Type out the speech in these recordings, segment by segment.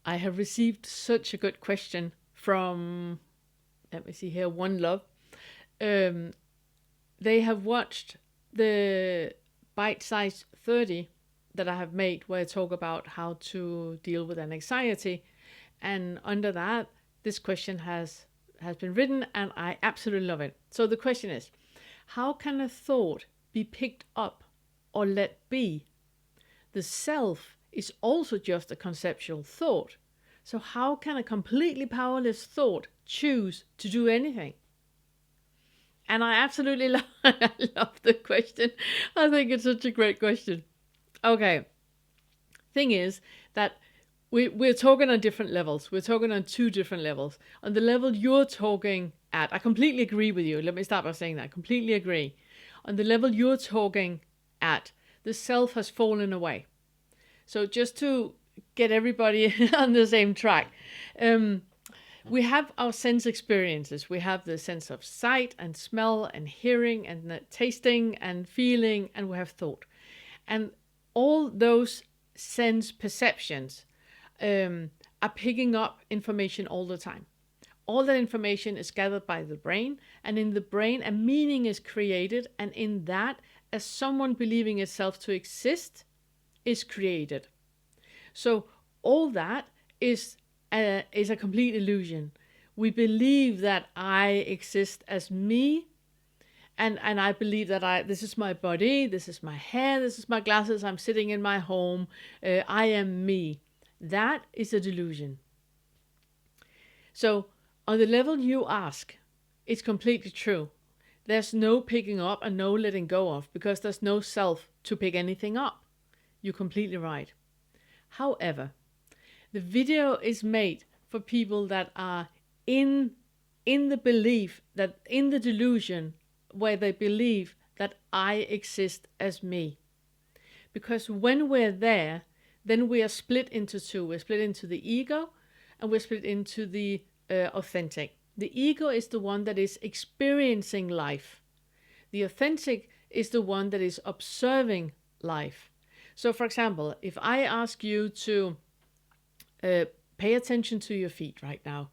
I have received such a good question from, let me see here, One Love. They have watched the Bite Size 30 that I have made, where I talk about how to deal with an anxiety. And under that, this question has been written, and I absolutely love it. So the question is, how can a thought be picked up or let be? The self is also just a conceptual thought. So how can a completely powerless thought choose to do anything? And I absolutely I love the question. I think it's such a great question. Okay. Thing is that we're talking on different levels. We're talking on two different levels. On the level you're talking at, I completely agree with you. Let me start by saying that. I completely agree. On the level you're talking at, the self has fallen away. So just to get everybody on the same track, we have our sense experiences. We have the sense of sight and smell and hearing and tasting and feeling, and we have thought. And all those sense perceptions are picking up information all the time. All that information is gathered by the brain, and in the brain a meaning is created, and in that, as someone believing itself to exist is created. So all that is a complete illusion. We believe that I exist as me, and I believe that this is my body, this is my hair, this is my glasses, I'm sitting in my home, I am me. That is a delusion. So on the level you ask, it's completely true. There's no picking up and no letting go of, because there's no self to pick anything up. You're completely right. However, the video is made for people that are in the belief, that in the delusion, where they believe that I exist as me. Because when we're there, then we are split into two. We're split into the ego, and we're split into the authentic. The ego is the one that is experiencing life. The authentic is the one that is observing life. So, for example, if I ask you to pay attention to your feet right now,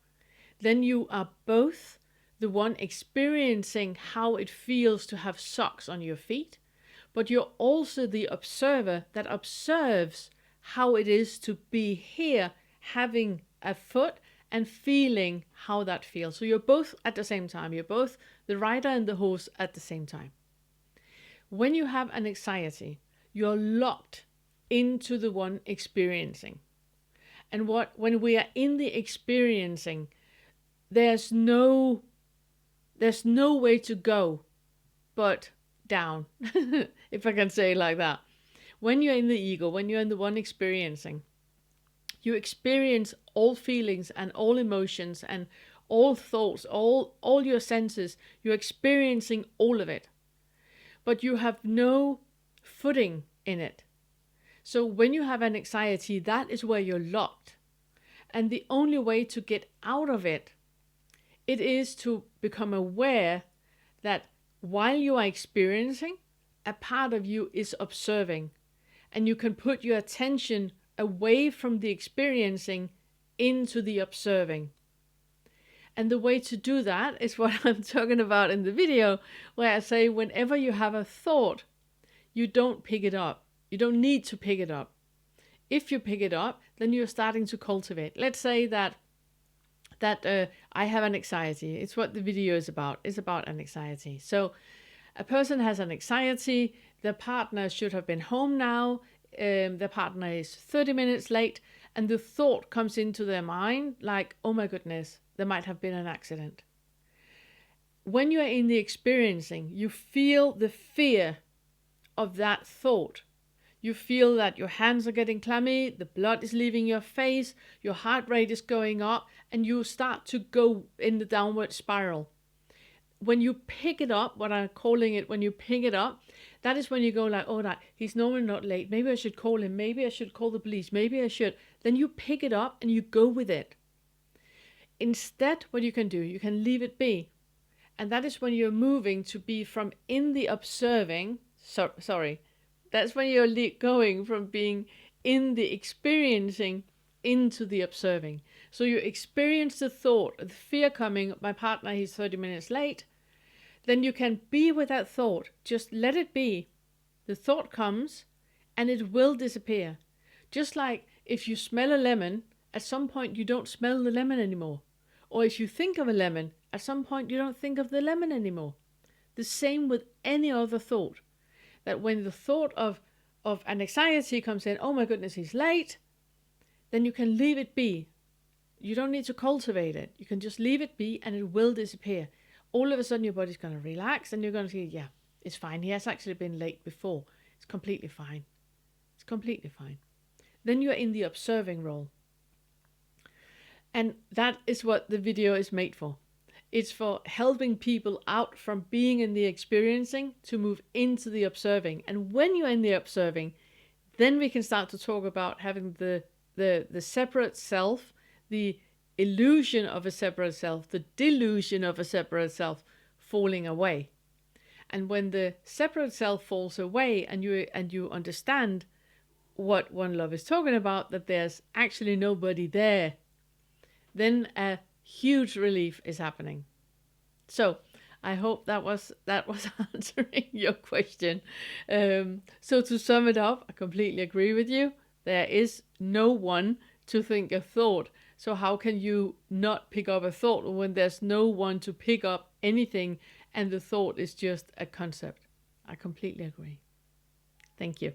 then you are both the one experiencing how it feels to have socks on your feet, but you're also the observer that observes how it is to be here, having a foot and feeling how that feels. So you're both at the same time. You're both the rider and the horse at the same time. When you have an anxiety, you're locked into the one experiencing. And when we are in the experiencing, there's no way to go but down, if I can say it like that. When you're in the ego, when you're in the one experiencing, you experience all feelings and all emotions and all thoughts, all your senses. You're experiencing all of it, but you have no footing in it. So when you have an anxiety, that is where you're locked. And the only way to get out of it is to become aware that while you are experiencing, a part of you is observing. And you can put your attention away from the experiencing into the observing. And the way to do that is what I'm talking about in the video, where I say whenever you have a thought, you don't pick it up. You don't need to pick it up. If you pick it up, then you're starting to cultivate. Let's say that I have an anxiety. It's what the video is about. It's about an anxiety. So a person has an anxiety. Their partner should have been home now. Their partner is 30 minutes late. And the thought comes into their mind like, oh my goodness, there might have been an accident. When you are in the experiencing, you feel the fear of that thought. You feel that your hands are getting clammy, the blood is leaving your face, your heart rate is going up, and you start to go in the downward spiral. When you pick it up, what I'm calling it, when you pick it up, that is when you go like, oh, he's normally not late. Maybe I should call him. Maybe I should call the police. Maybe I should. Then you pick it up and you go with it. Instead, what you can do, you can leave it be. And that is when you're moving to be from in the observing, that's when you're going from being in the experiencing into the observing. So you experience the thought, the fear coming, my partner, he's 30 minutes late. Then you can be with that thought. Just let it be. The thought comes and it will disappear. Just like if you smell a lemon, at some point you don't smell the lemon anymore. Or if you think of a lemon, at some point you don't think of the lemon anymore. The same with any other thought. That when the thought of an anxiety comes in, oh my goodness, he's late, then you can leave it be. You don't need to cultivate it. You can just leave it be and it will disappear. All of a sudden your body's going to relax and you're going to see, yeah, it's fine. He has actually been late before. It's completely fine. It's completely fine. Then you're in the observing role. And that is what the video is made for. It's for helping people out from being in the experiencing to move into the observing. And when you're in the observing, then we can start to talk about having the separate self, the illusion of a separate self, the delusion of a separate self falling away. And when the separate self falls away and you understand what One Love is talking about, that there's actually nobody there, then a huge relief is happening. So I hope that was answering your question. So to sum it up, I completely agree with you. There is no one to think a thought. So how can you not pick up a thought when there's no one to pick up anything and the thought is just a concept? I completely agree. Thank you.